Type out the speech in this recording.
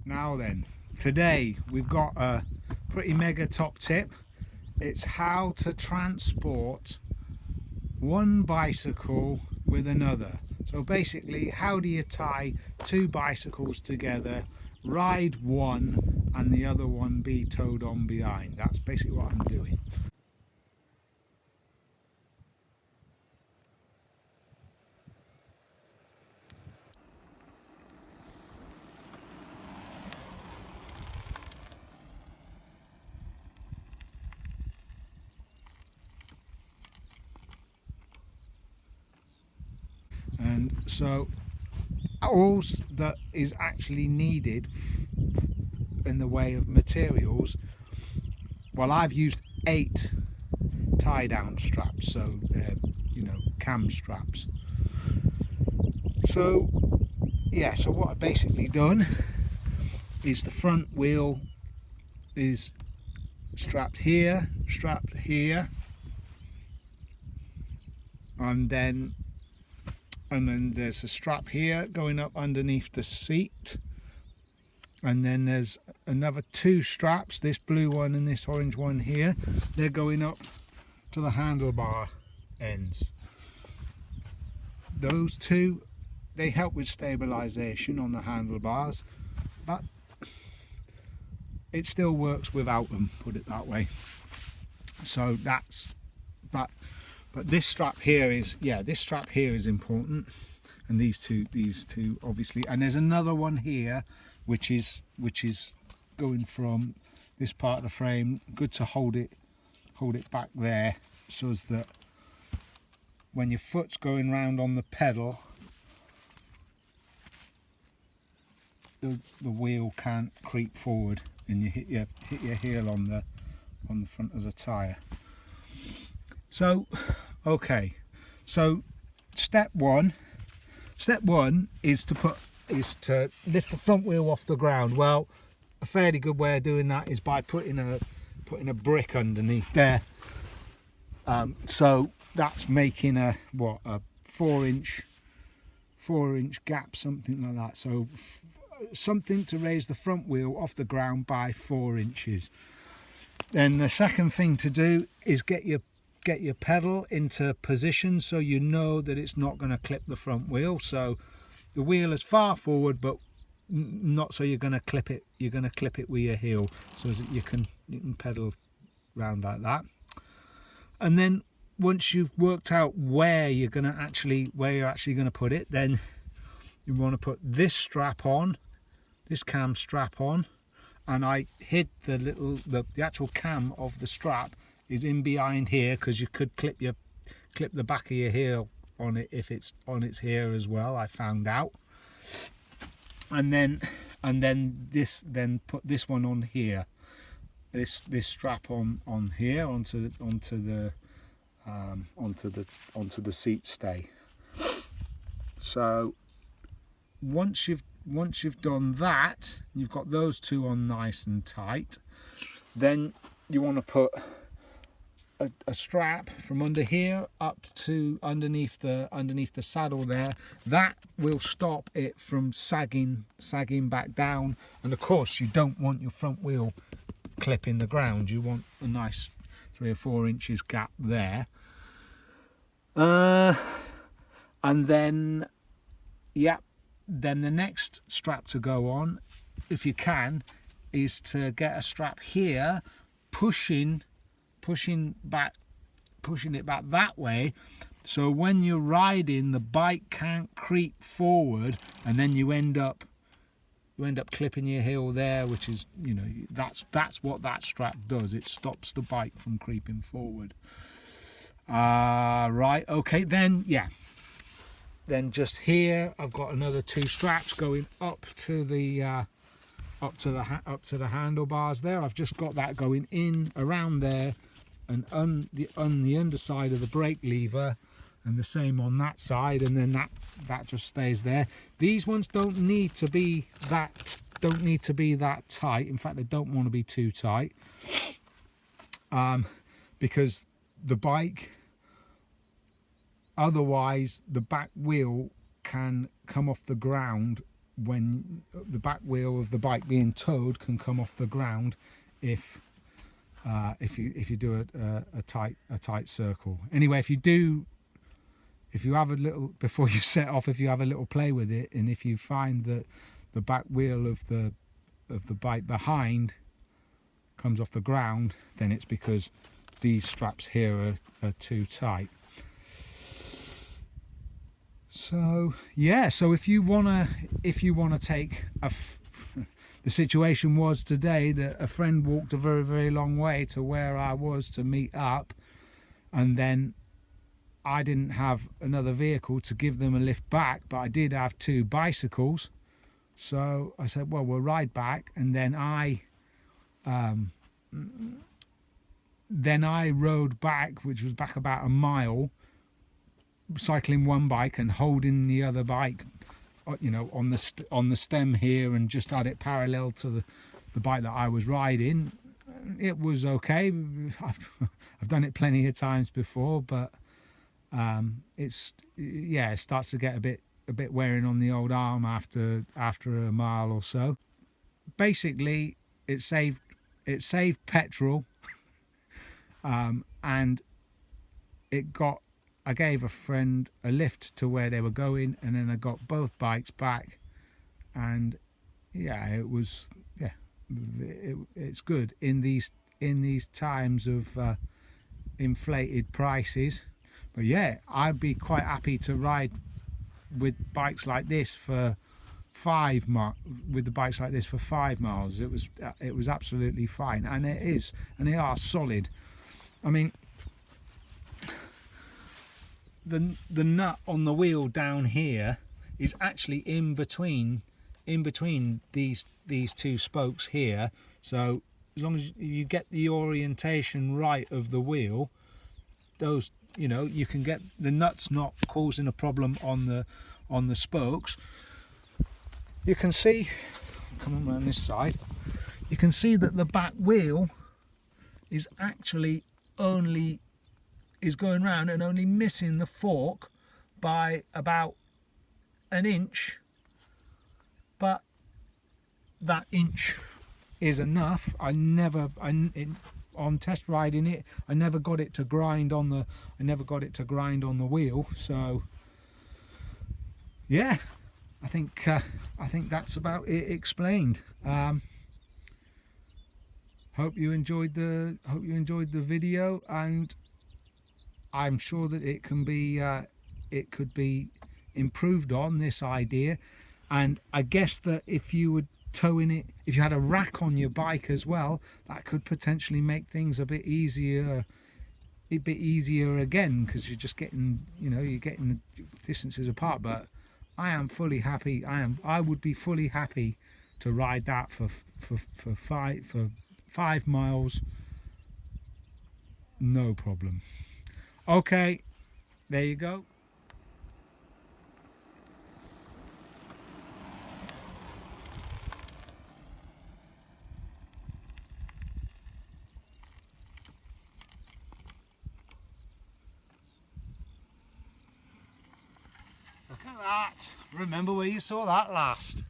Now then, today we've got a pretty mega top tip. It's how to transport one bicycle with another. So basically, how do you tie two bicycles together, ride one and the other one be towed on behind? That's basically what I'm doing. And so all that is actually needed in the way of materials, well, I've used 8 tie down straps, so cam straps. So yeah, so what I've basically done is the front wheel is strapped here, and then there's a strap here going up underneath the seat, and then there's another 2 straps, this blue one and this orange one here, they're going up to the handlebar ends. Those 2, they help with stabilization on the handlebars, but it still works without them, put it that way. So that's, but this strap here is, this strap here is important, and these two obviously, and there's another one here which is going from this part of the frame, good to hold it back there, so as that when your foot's going round on the pedal, the wheel can't creep forward and you hit your heel on the front of the tyre. So okay, so step one is to lift the front wheel off the ground. Well, a fairly good way of doing that is by putting a brick underneath there. So that's making a 4-inch gap, something like that. So something to raise the front wheel off the ground by 4 inches. Then the second thing to do is get your pedal into position so you know that it's not going to clip the front wheel. So the wheel is far forward, but not so you're going to clip it. You're going to clip it with your heel so that you can pedal round like that. And then once you've worked out where you're actually going to put it, then you want to put this strap on, this cam strap on, and I hid the actual cam of the strap is in behind here, because you could clip the back of your heel on it if it's on its here as well, I found out. And then put this one on here, this strap on here onto the seat stay. So once you've done that, you've got those 2 on nice and tight, then you want to put a strap from under here up to underneath the saddle there. That will stop it from sagging back down, and of course you don't want your front wheel clipping the ground. You want a nice 3 or 4 inches gap there. And then then the next strap to go on, if you can, is to get a strap here, pushing it back that way, so when you're riding, the bike can't creep forward, and then you end up clipping your heel there, which is, that's what that strap does. It stops the bike from creeping forward. Right, okay, then then just here I've got another 2 straps going up to the handlebars there. I've just got that going in around there, and on the underside of the brake lever, and the same on that side, and then that just stays there. These ones don't need to be that tight. In fact, they don't want to be too tight, because the bike, otherwise the back wheel can come off the ground when the back wheel of the bike being towed can come off the ground if you do a tight circle. Anyway, if you have a little, before you set off, if you have a little play with it, and if you find that the back wheel of the bike behind comes off the ground, then it's because these straps here are too tight. So yeah, so if you wanna take the situation was today that a friend walked a very, very long way to where I was to meet up, and then I didn't have another vehicle to give them a lift back, but I did have 2 bicycles. So I said, well, we'll ride back, and then I rode back, which was back about a mile, cycling one bike and holding the other bike, you know, on the stem here, and just had it parallel to the bike that I was riding. It was okay. I've done it plenty of times before, but it starts to get a bit wearing on the old arm after a mile or so. Basically, it saved petrol, and I gave a friend a lift to where they were going, and then I got both bikes back, and it's good in these times of inflated prices. But yeah, I'd be quite happy to ride with bikes like this for 5 miles. With the bikes like this for 5 miles, it was absolutely fine, and they are solid. I mean, the nut on the wheel down here is actually in between these 2 spokes here. So as long as you get the orientation right of the wheel, those, you know, you can get the nuts not causing a problem on the spokes. You can see, coming around this side, you can see that the back wheel is actually is going round and only missing the fork by about an inch, but that inch is enough. On test riding it, I never got it to grind on the wheel. So yeah, I think that's about it explained. Hope you enjoyed the video, and I'm sure that it could be improved on, this idea. And I guess that if you were towing it, if you had a rack on your bike as well, that could potentially make things a bit easier again, because you're just getting, you know, you're getting the distances apart. But I am fully happy. I would be fully happy to ride that for 5 miles, no problem. Okay, there you go. Look at that. Remember where you saw that last.